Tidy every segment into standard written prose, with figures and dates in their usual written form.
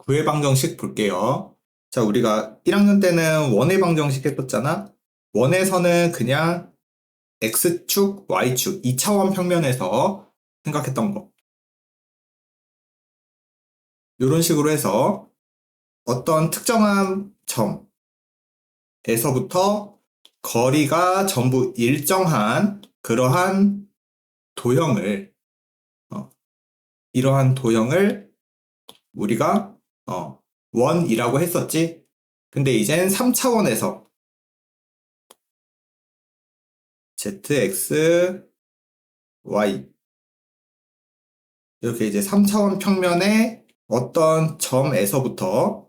구의 방정식 볼게요. 자, 우리가 1학년 때는 원의 방정식 했었잖아. 원에서는 그냥 X축, Y축, 2차원 평면에서 생각했던 거. 이런 식으로 해서 어떤 특정한 점에서부터 거리가 전부 일정한 그러한 도형을 이러한 도형을 우리가 원이라고 했었지. 근데 이젠 3차원에서 ZX, Y 이렇게 이제 3차원 평면의 어떤 점에서부터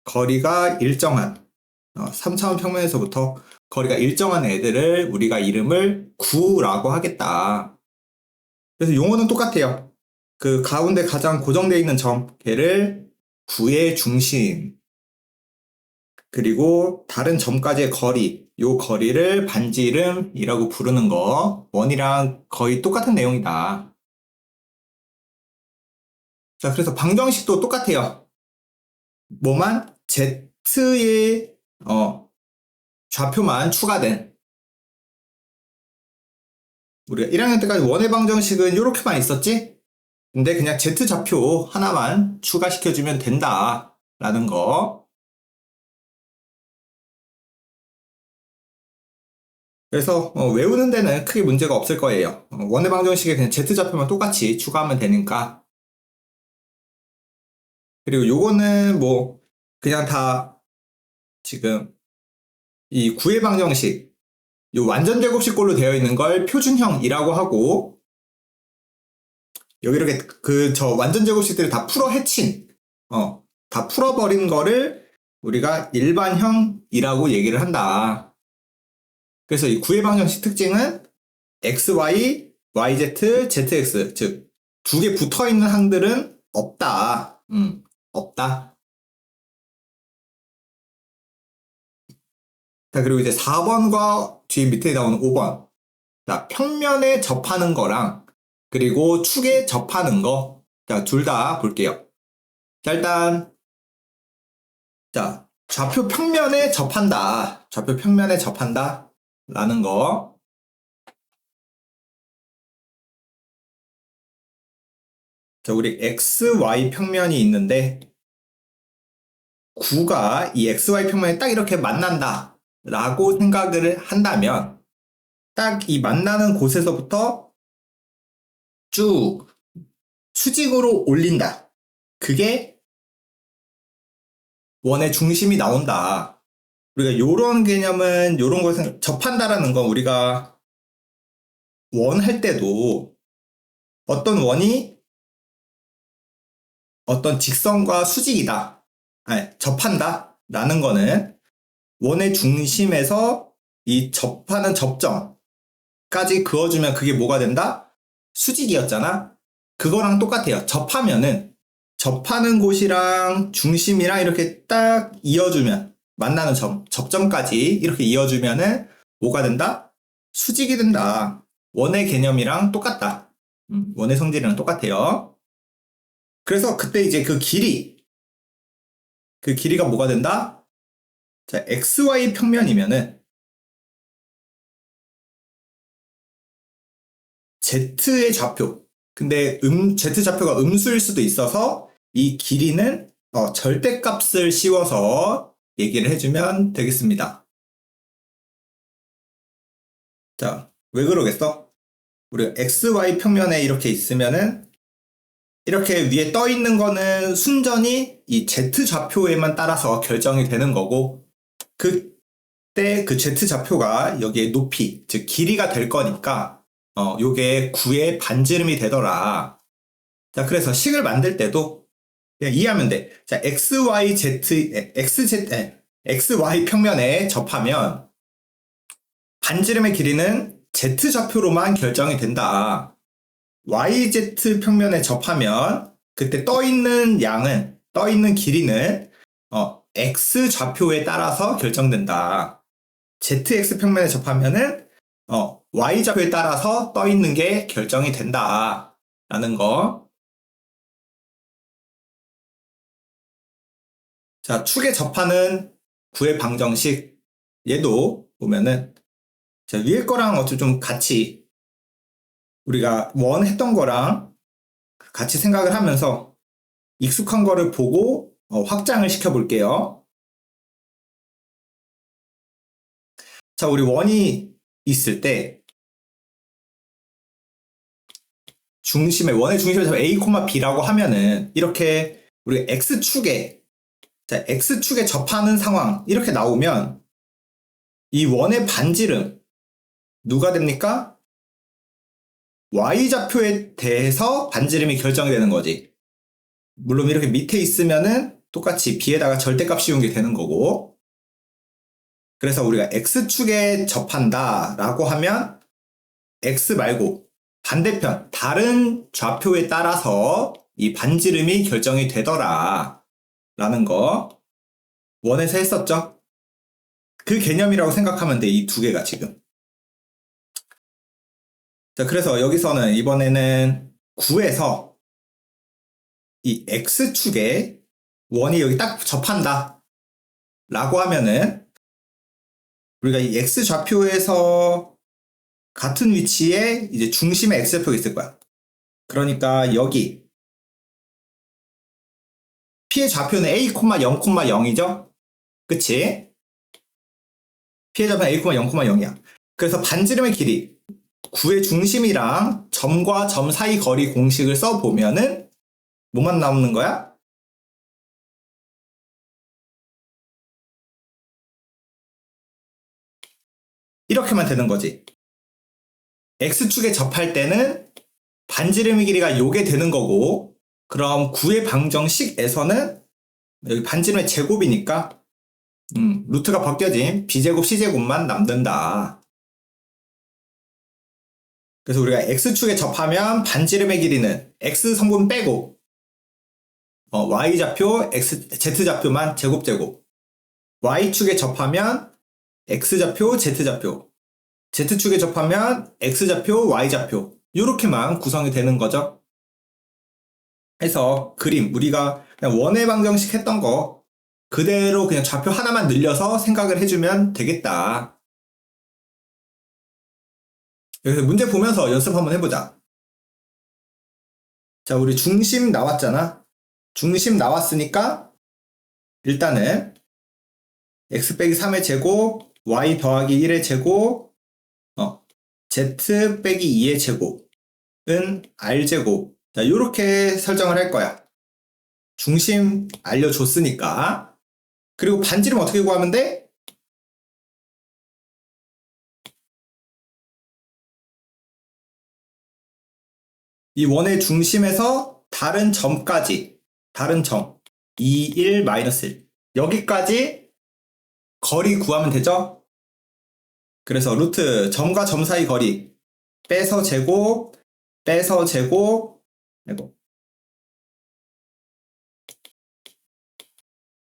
거리가 일정한 3차원 평면에서부터 거리가 일정한 애들을 우리가 이름을 구라고 하겠다. 그래서 용어는 똑같아요. 그 가운데 가장 고정되어 있는 점, 걔를 구의 중심, 그리고 다른 점까지의 거리, 요 거리를 반지 이름이라고 부르는 거, 원이랑 거의 똑같은 내용이다. 자, 그래서 방정식도 똑같아요. 뭐만 Z의 좌표만 추가된, 우리가 1학년 때까지 원의 방정식은 이렇게만 있었지? 근데 그냥 Z 좌표 하나만 추가시켜주면 된다 라는 거. 그래서 외우는 데는 크게 문제가 없을 거예요. 원의 방정식에 그냥 Z 좌표만 똑같이 추가하면 되니까. 그리고 요거는 뭐 그냥 다 지금 이 구의 방정식, 요 완전 제곱식꼴로 되어 있는 걸 표준형이라고 하고, 여기 이렇게 저 완전 제곱식들을 다 풀어 헤친, 다 풀어버린 거를 우리가 일반형이라고 얘기를 한다. 그래서 이 구의 방정식 특징은 XY, YZ, ZX, 즉 두 개 붙어있는 항들은 없다. 없다. 자, 그리고 이제 4번과 뒤 밑에 나오는 5번. 자, 평면에 접하는 거랑 그리고 축에 접하는 거. 자, 둘 다 볼게요. 자, 일단 좌표 평면에 접한다. 좌표 평면에 접한다. 라는 거. 자, 우리 XY 평면이 있는데 9가 이 XY 평면에 딱 이렇게 만난다. 라고 생각을 한다면 딱 이 만나는 곳에서부터 쭉 수직으로 올린다. 그게 원의 중심이 나온다. 우리가 요런 개념은 요런 것을 접한다라는 건 우리가 원 할 때도 어떤 원이 어떤 직선과 수직이다. 아니, 접한다. 라는 거는 원의 중심에서 이 접하는 접점까지 그어주면 그게 뭐가 된다? 수직이었잖아. 그거랑 똑같아요. 접하면은 접하는 곳이랑 중심이랑 이렇게 딱 이어주면 만나는 접점까지 이렇게 이어주면은 뭐가 된다? 수직이 된다. 원의 개념이랑 똑같다. 원의 성질이랑 똑같아요. 그래서 그때 이제 그 길이가 뭐가 된다? 자, XY 평면이면은 Z의 좌표. 근데 Z 좌표가 음수일 수도 있어서 이 길이는 절대값을 씌워서 얘기를 해주면 되겠습니다. 자, 왜 그러겠어? 우리가 XY 평면에 이렇게 있으면은 이렇게 위에 떠 있는 거는 순전히 이 Z 좌표에만 따라서 결정이 되는 거고, 그때 그 Z 좌표가 여기에 높이, 즉 길이가 될 거니까 요게 9의 반지름이 되더라. 자, 그래서 식을 만들 때도 그냥 이해하면 돼. 자, XY 평면에 접하면 반지름의 길이는 Z 좌표로만 결정이 된다. YZ 평면에 접하면 그때 떠 있는 길이는 X 좌표에 따라서 결정된다. ZX 평면에 접하면은 Y좌표에 따라서 떠 있는 게 결정이 된다라는 거. 자, 축에 접하는 구의 방정식. 얘도 보면은 자, 위에 거랑 어차피 좀 같이 우리가 원 했던 거랑 같이 생각을 하면서 익숙한 거를 보고 확장을 시켜 볼게요. 자, 우리 원이 있을 때 원의 중심에서 A, B라고 하면은 이렇게 우리 X축에 자, X축에 접하는 상황 이렇게 나오면 이 원의 반지름 누가 됩니까? Y좌표에 대해서 반지름이 결정이 되는 거지. 물론 이렇게 밑에 있으면은 똑같이 B에다가 절대값 씌운 게 되는 거고. 그래서 우리가 X축에 접한다 라고 하면 X 말고 반대편 다른 좌표에 따라서 이 반지름이 결정이 되더라 라는 거 원에서 했었죠. 그 개념이라고 생각하면 돼. 이 두 개가 지금. 자, 그래서 여기서는 이번에는 9에서 이 X축에 원이 여기 딱 접한다 라고 하면은 우리가 이 X좌표에서 같은 위치에 이제 중심에 X좌표가 있을 거야. 그러니까 여기 P의 좌표는 A, 0,0이죠? 그치? P의 좌표는 A, 0,0이야. 그래서 반지름의 길이 9의 중심이랑 점과 점 사이 거리 공식을 써보면은 뭐만 남는 거야? 이렇게만 되는 거지. X축에 접할 때는 반지름의 길이가 요게 되는 거고, 그럼 9의 방정식에서는 여기 반지름의 제곱이니까 루트가 바뀌어진 B제곱 C제곱만 남는다. 그래서 우리가 X축에 접하면 반지름의 길이는 X성분 빼고 Y좌표, Z좌표만 제곱제곱. Y축에 접하면 X좌표, Z좌표. Z축에 접하면 X좌표, Y좌표. 이렇게만 구성이 되는 거죠. 해서 그림, 우리가 그냥 원의 방정식 했던 거 그대로 그냥 좌표 하나만 늘려서 생각을 해주면 되겠다. 그래서 문제 보면서 연습 한번 해보자. 자, 우리 중심 나왔잖아. 중심 나왔으니까 일단은 x 빼기 3의 제곱, y 더하기 1의 제곱, z 빼기 2의 제곱은 r제곱. 자, 요렇게 설정을 할 거야. 중심 알려줬으니까. 그리고 반지름 어떻게 구하면 돼? 이 원의 중심에서 다른 점까지, 다른 점, 2, 1, 마이너스 1. 여기까지 거리 구하면 되죠? 그래서 루트 점과 점 사이 거리 빼서 제곱, 빼서 제곱,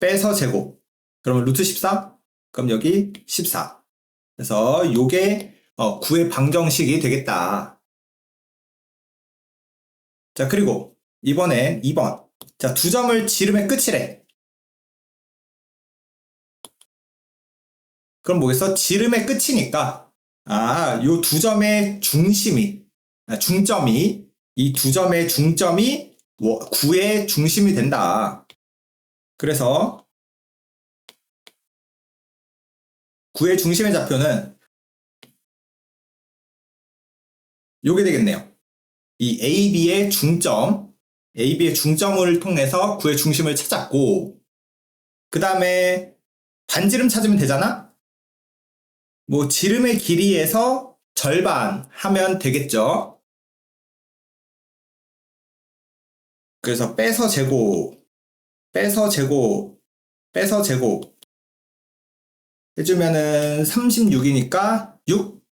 빼서 제곱. 그러면 루트 14? 그럼 여기 14. 그래서 요게 9의 방정식이 되겠다. 자, 그리고 이번엔 2번. 자, 두 점을 지름의 끝이래. 그럼 뭐겠어? 지름의 끝이니까 요 두 점의 중심이 중점이 이 두 점의 중점이 9의 중심이 된다. 그래서 9의 중심의 좌표는 요게 되겠네요. 이 AB의 중점을 통해서 9의 중심을 찾았고, 그 다음에 반지름 찾으면 되잖아? 뭐 지름의 길이에서 절반 하면 되겠죠. 그래서 빼서 제곱, 빼서 제곱, 빼서 제곱 해주면은 36이니까 6.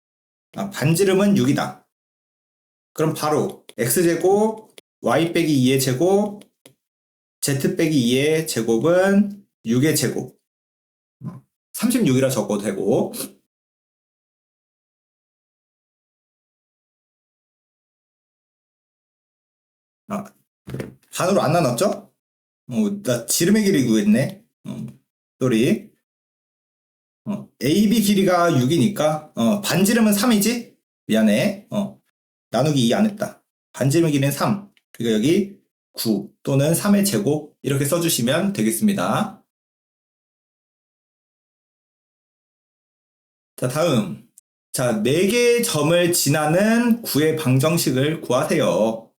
반지름은 6이다. 그럼 바로 x제곱, y 빼기 2의 제곱, z 빼기 2의 제곱은 6의 제곱. 36이라 적어도 되고, 아, 반으로 안 나눴죠? 나 지름의 길이 구했네. 쏘리. AB 길이가 6이니까, 반지름은 3이지? 미안해. 나누기 2 안 했다. 반지름의 길이는 3. 그러니까 여기 9 또는 3의 제곱 이렇게 써주시면 되겠습니다. 자, 다음. 자, 4개의 점을 지나는 9의 방정식을 구하세요.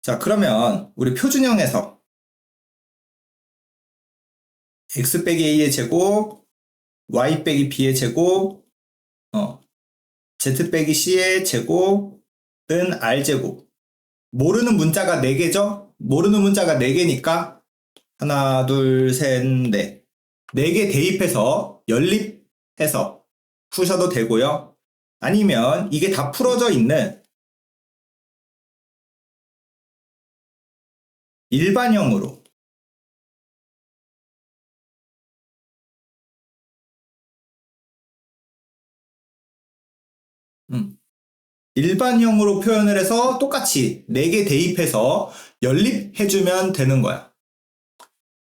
자, 그러면 우리 표준형에서 x 빼기 a의 제곱, y 빼기 b의 제곱, z 빼기 c의 제곱은 r제곱. 모르는 문자가 4개죠? 모르는 문자가 4개니까 하나, 둘, 셋, 넷. 4개 대입해서 연립해서 푸셔도 되고요. 아니면 이게 다 풀어져 있는 일반형으로 일반형으로 표현을 해서 똑같이 4개 대입해서 연립해주면 되는 거야.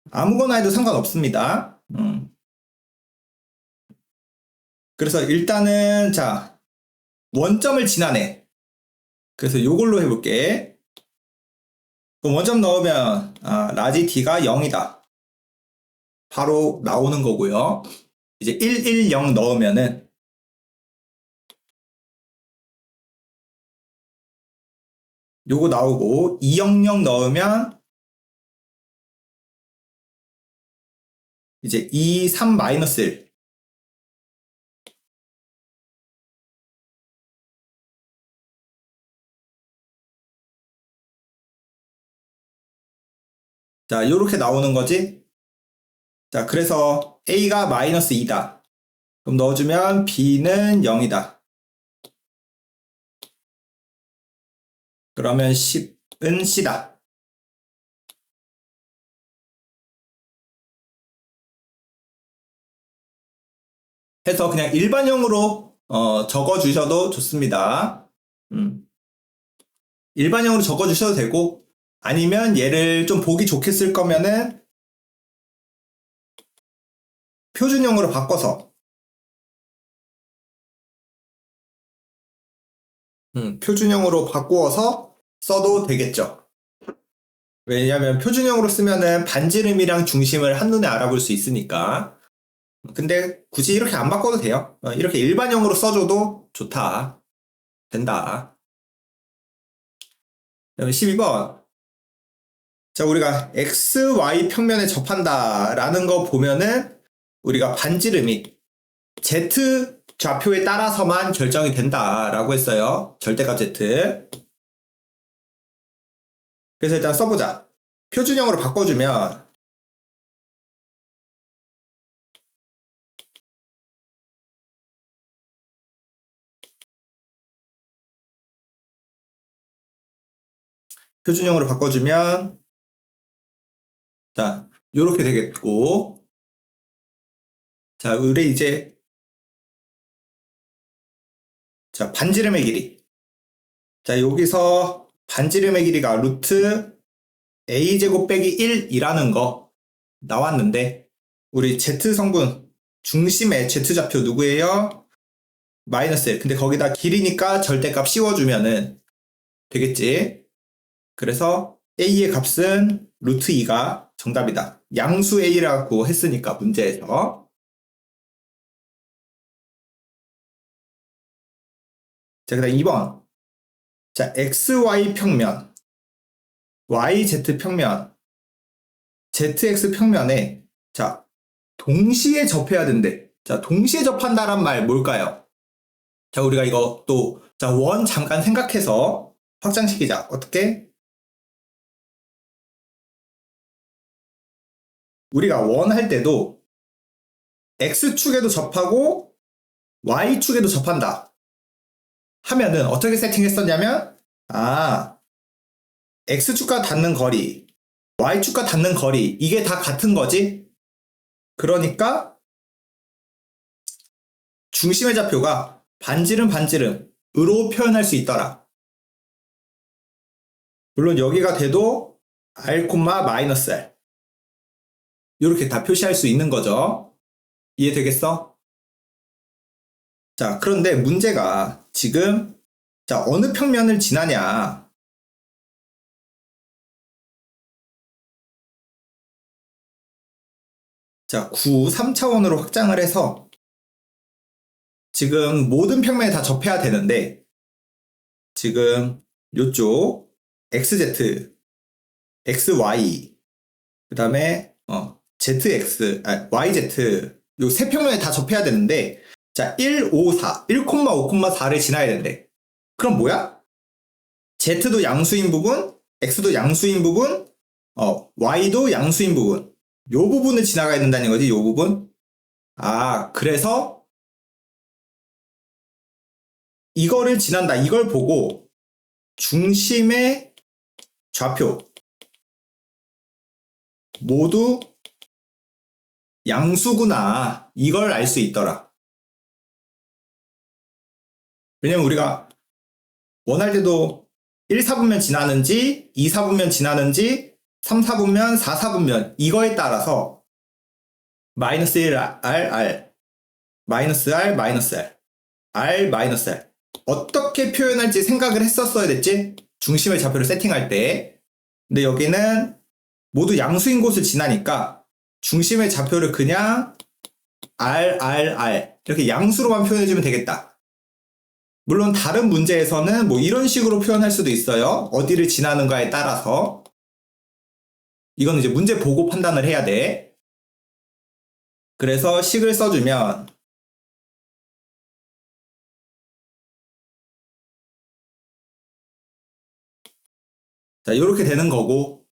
아무거나 해도 상관없습니다. 그래서 일단은 자 원점을 지나네. 그래서 요걸로 해볼게. 그럼 원점 넣으면 라지 t가 0이다. 바로 나오는 거고요. 이제 110 넣으면은 요거 나오고 200 넣으면 이제 23 마이너스 1. 자, 요렇게 나오는 거지. 자, 그래서 A가 마이너스 2다. 그럼 넣어주면 B는 0이다. 그러면 10은 C다. 해서 그냥 일반형으로 적어주셔도 좋습니다. 일반형으로 적어주셔도 되고 아니면 얘를 좀 보기 좋게 쓸 거면은 표준형으로 바꿔서 표준형으로 바꾸어서 써도 되겠죠. 왜냐하면 표준형으로 쓰면은 반지름이랑 중심을 한눈에 알아볼 수 있으니까. 근데 굳이 이렇게 안 바꿔도 돼요. 이렇게 일반형으로 써줘도 좋다. 된다. 12번. 자, 우리가 XY 평면에 접한다 라는 거 보면은 우리가 반지름이 Z 좌표에 따라서만 결정이 된다라고 했어요. 절대값 Z. 그래서 일단 써보자. 표준형으로 바꿔주면 표준형으로 바꿔주면 자, 요렇게 되겠고 자, 우리 이제 자, 반지름의 길이 자, 여기서 반지름의 길이가 루트 a제곱 빼기 1이라는 거 나왔는데 우리 z성분 중심의 z좌표 누구예요? 마이너스 1. 근데 거기다 길이니까 절대값 씌워주면은 되겠지. 그래서 a의 값은 루트 2가 정답이다. 양수 a라고 했으니까 문제에서. 자, 그 다음 2번. 자, xy 평면, yz 평면, zx 평면에 자, 동시에 접해야 된대. 자, 동시에 접한다란 말 뭘까요? 자, 우리가 이거 또, 자, 원 잠깐 생각해서 확장시키자. 어떻게? 우리가 원 할 때도 X축에도 접하고 Y축에도 접한다. 하면은 어떻게 세팅했었냐면, X축과 닿는 거리, Y축과 닿는 거리, 이게 다 같은 거지? 그러니까 중심의 좌표가 반지름으로 표현할 수 있더라. 물론 여기가 돼도 R, 마이너스 R. 이렇게 다 표시할 수 있는 거죠. 이해되겠어? 자, 그런데 문제가 지금 자, 어느 평면을 지나냐. 자, 9, 3차원으로 확장을 해서 지금 모든 평면에 다 접해야 되는데 지금 요쪽 XZ, XY, 그 다음에 ZX, YZ 요 세 평면에 다 접해야 되는데 자, 1, 5, 4, 1,5,4를 지나야 된대. 그럼 뭐야? Z도 양수인 부분, X도 양수인 부분, Y도 양수인 부분. 요 부분을 지나가야 된다는 거지, 요 부분. 아, 그래서 이거를 지난다. 이걸 보고 중심의 좌표 모두 양수구나. 이걸 알 수 있더라. 왜냐면 우리가 원할 때도 1, 4분면 지나는지 2, 4분면 지나는지 3, 4분면, 4, 4분면 이거에 따라서 마이너스 1, R, 마이너스 R, 마이너스 R, R, 마이너스 R 어떻게 표현할지 생각을 했었어야 됐지? 중심의 좌표를 세팅할 때. 근데 여기는 모두 양수인 곳을 지나니까 중심의 좌표를 그냥 R 이렇게 양수로만 표현해주면 되겠다. 물론 다른 문제에서는 뭐 이런 식으로 표현할 수도 있어요. 어디를 지나는가에 따라서. 이건 이제 문제 보고 판단을 해야 돼. 그래서 식을 써주면 자, 이렇게 되는 거고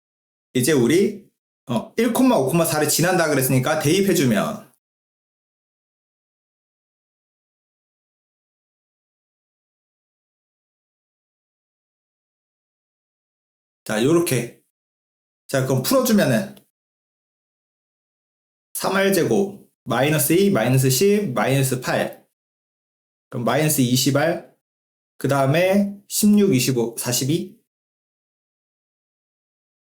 이제 우리 1,5,4를 지난다 그랬으니까 대입해주면 자, 요렇게. 자, 그럼 풀어주면은 3R제곱, 마이너스 2, 마이너스 10, 마이너스 8. 그럼 마이너스 20R, 그 다음에 16, 25, 42.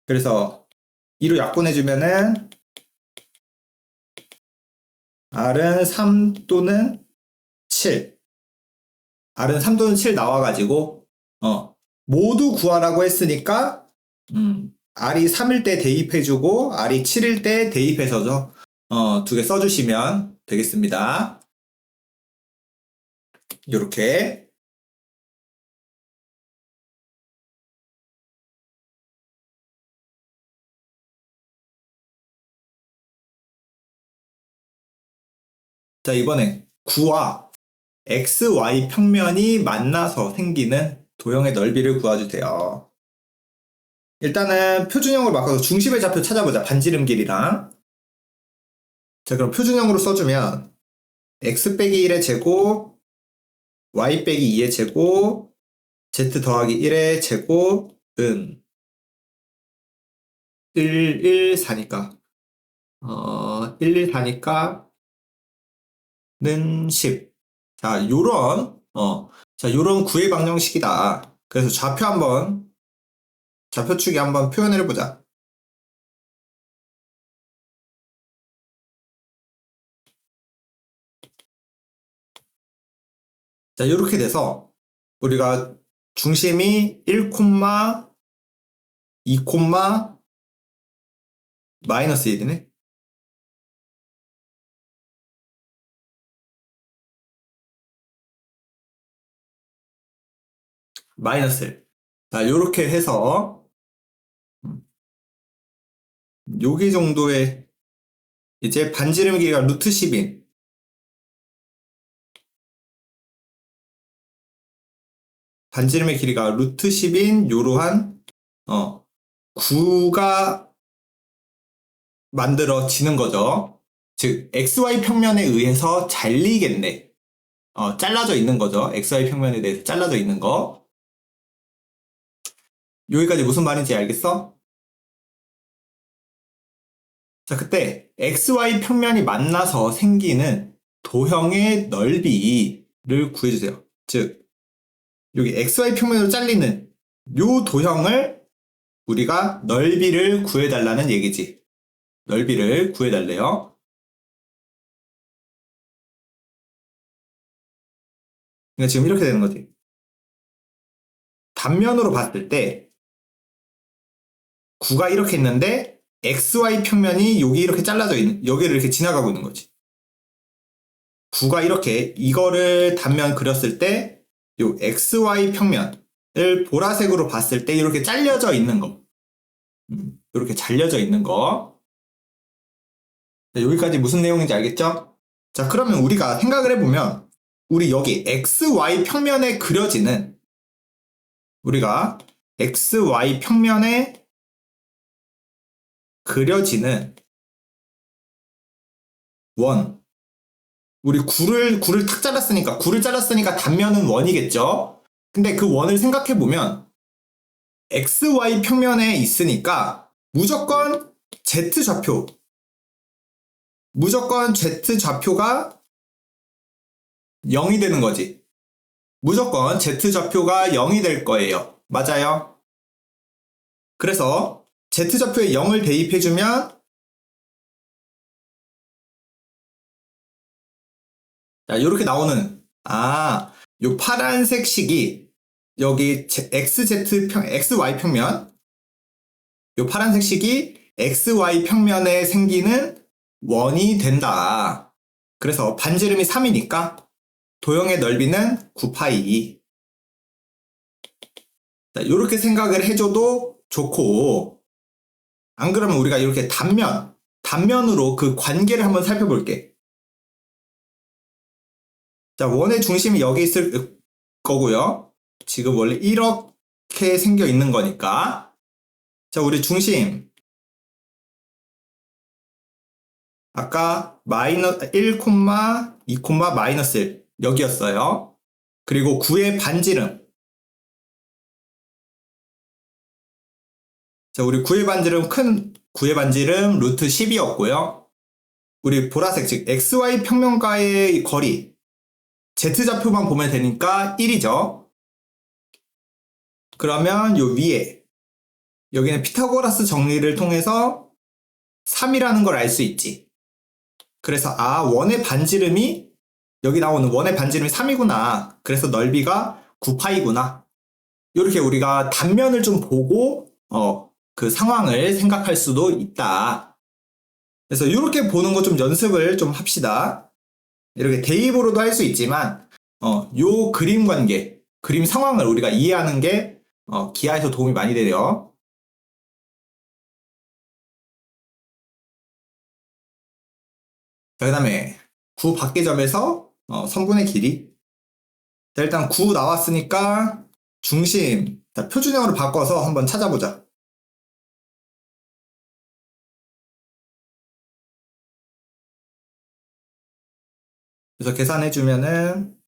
그래서 2로 약분해주면은 R은 3 또는 7. R은 3 또는 7 나와가지고, 모두 구하라고 했으니까, R이 3일 때 대입해주고, R이 7일 때 대입해서, 두 개 써주시면 되겠습니다. 요렇게. 자, 이번에 9와 XY 평면이 만나서 생기는 도형의 넓이를 구해주세요. 일단은 표준형으로 바꿔서 중심의 좌표 찾아보자. 반지름 길이랑. 자, 그럼 표준형으로 써주면 x 빼기 1의 제곱, y 빼기 2의 제곱, z 더하기 1의 제곱은 1, 1, 4니까 1, 1, 4니까 는 10. 자, 요런 구의 방정식이다. 그래서 좌표축에 한번 표현을 해보자. 자, 이렇게 돼서 우리가 중심이 1, 2, 마이너스 1이네. 마이너스 1. 자, 요렇게 해서 여기 정도의 이제 반지름 길이가 루트 10인 반지름의 길이가 루트 10인 요러한 9가 만들어지는 거죠. 즉 XY 평면에 의해서 잘리겠네. 잘라져 있는 거죠. XY 평면에 대해서 잘라져 있는 거. 여기까지 무슨 말인지 알겠어? 자, 그때 XY 평면이 만나서 생기는 도형의 넓이를 구해주세요. 즉 여기 XY 평면으로 잘리는 요 도형을 우리가 넓이를 구해달라는 얘기지. 넓이를 구해달래요. 그러니까 지금 이렇게 되는 거지. 단면으로 봤을 때 구가 이렇게 있는데 XY 평면이 여기 이렇게 잘라져 있는, 여기를 이렇게 지나가고 있는 거지. 구가 이렇게 이거를 단면 그렸을 때 요 XY 평면을 보라색으로 봤을 때 이렇게 잘려져 있는 거. 이렇게 잘려져 있는 거. 자, 여기까지 무슨 내용인지 알겠죠? 자, 그러면 우리가 생각을 해보면 우리 여기 XY 평면에 그려지는 우리가 XY 평면에 그려지는 원. 우리 구를 탁 잘랐으니까, 구를 잘랐으니까 단면은 원이겠죠? 근데 그 원을 생각해보면, XY 평면에 있으니까, 무조건 Z 좌표가 0이 되는 거지. 무조건 Z 좌표가 0이 될 거예요. 맞아요? 그래서 Z 좌표에 0을 대입해주면, 자, 이렇게 나오는, 요 파란색 식이 여기 XY 평면, 요 파란색 식이 XY 평면에 생기는 원이 된다. 그래서 반지름이 3이니까 도형의 넓이는 9파이. 자, 이렇게 생각을 해줘도 좋고, 안 그러면 우리가 이렇게 단면으로 그 관계를 한번 살펴볼게. 자, 원의 중심이 여기 있을 거고요. 지금 원래 이렇게 생겨 있는 거니까. 자, 우리 중심. 아까 마이너스 1, 2, 마이너스 1 여기였어요. 그리고 9의 반지름. 자, 우리 9의 반지름 루트 10이었고요. 우리 보라색 즉 XY 평면과의 거리 Z좌표만 보면 되니까 1이죠. 그러면 요 위에 여기는 피타고라스 정리를 통해서 3이라는 걸 알 수 있지. 그래서 원의 반지름이 여기 나오는 원의 반지름이 3이구나. 그래서 넓이가 9파이구나. 이렇게 우리가 단면을 좀 보고 그 상황을 생각할 수도 있다. 그래서 이렇게 보는 거 좀 연습을 좀 합시다. 이렇게 대입으로도 할 수 있지만 요 그림 관계, 그림 상황을 우리가 이해하는 게 기하에서 도움이 많이 돼요. 자, 그 다음에 9 밖의 점에서 선분의 길이. 자, 일단 9 나왔으니까 중심, 자, 표준형으로 바꿔서 한번 찾아보자. 그래서 계산해주면은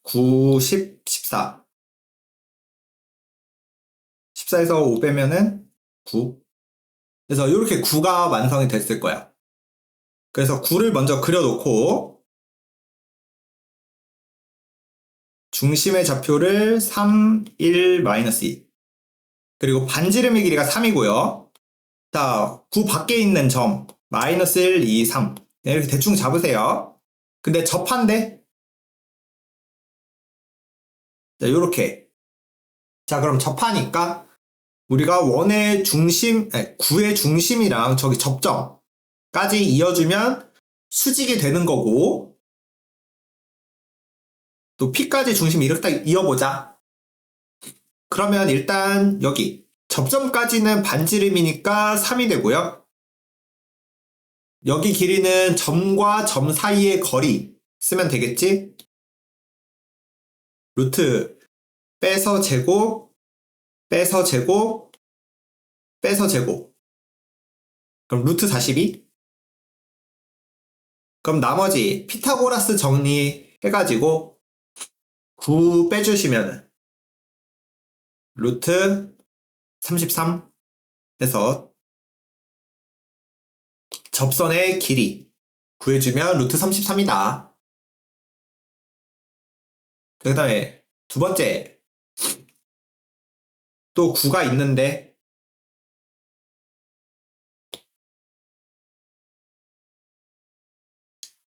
9, 10, 14. 14에서 5 빼면은 9. 그래서 이렇게 9가 완성이 됐을 거야. 그래서 9를 먼저 그려놓고 중심의 좌표를 3, 1, 마이너스 2. 그리고 반지름의 길이가 3이고요. 자, 9 밖에 있는 점 마이너스 1, 2, 3. 네, 이렇게 대충 잡으세요. 근데 접한데? 자, 요렇게. 자, 그럼 접하니까 우리가 원의 중심, 9의 중심이랑 저기 접점까지 이어주면 수직이 되는 거고, 또 P까지 중심 이렇게 딱 이어보자. 그러면 일단 여기 접점까지는 반지름이니까 3이 되고요. 여기 길이는 점과 점 사이의 거리 쓰면 되겠지? 루트 빼서 제곱, 빼서 제곱, 빼서 제곱. 그럼 루트 42? 그럼 나머지 피타고라스 정리해가지고 9 빼주시면 루트 33 해서 접선의 길이 구해주면 루트 33이다. 그 다음에 두 번째 또 9가 있는데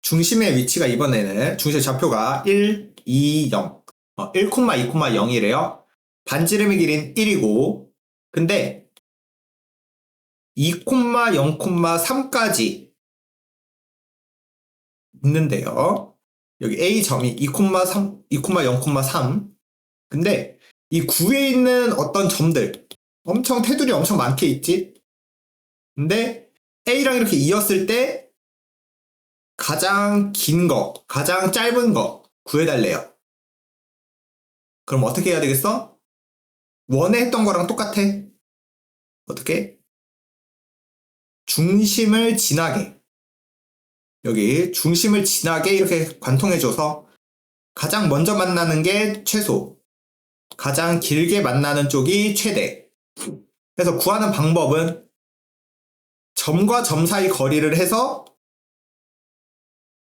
중심의 위치가 이번에는 중심 좌표가 1, 2, 0. 1, 2, 0이래요. 반지름의 길이는 1이고, 근데 2, 0, 3까지 있는데요. 여기 A점이 2, 3, 2, 0, 3. 근데 이 구에 있는 어떤 점들, 테두리 엄청 많게 있지? 근데 A랑 이렇게 이었을 때 가장 긴 거, 가장 짧은 거 구해달래요. 그럼 어떻게 해야 되겠어? 원에 했던 거랑 똑같아. 어떻게? 중심을 지나게. 여기 중심을 지나게 이렇게 관통해줘서 가장 먼저 만나는 게 최소, 가장 길게 만나는 쪽이 최대. 그래서 구하는 방법은 점과 점 사이 거리를 해서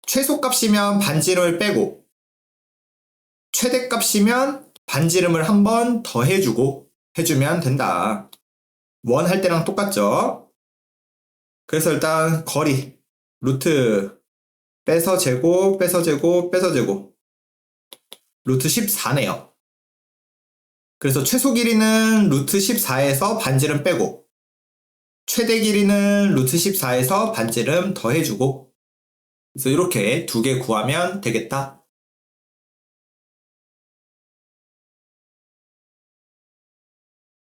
최소값이면 반지름을 빼고 최대값이면 반지름을 한 번 더 해주면 된다. 원 할 때랑 똑같죠? 그래서 일단 거리 루트 빼서 제곱 빼서 제곱 빼서 제곱 루트 14네요. 그래서 최소 길이는 루트 14에서 반지름 빼고 최대 길이는 루트 14에서 반지름 더해주고 그래서 이렇게 두 개 구하면 되겠다.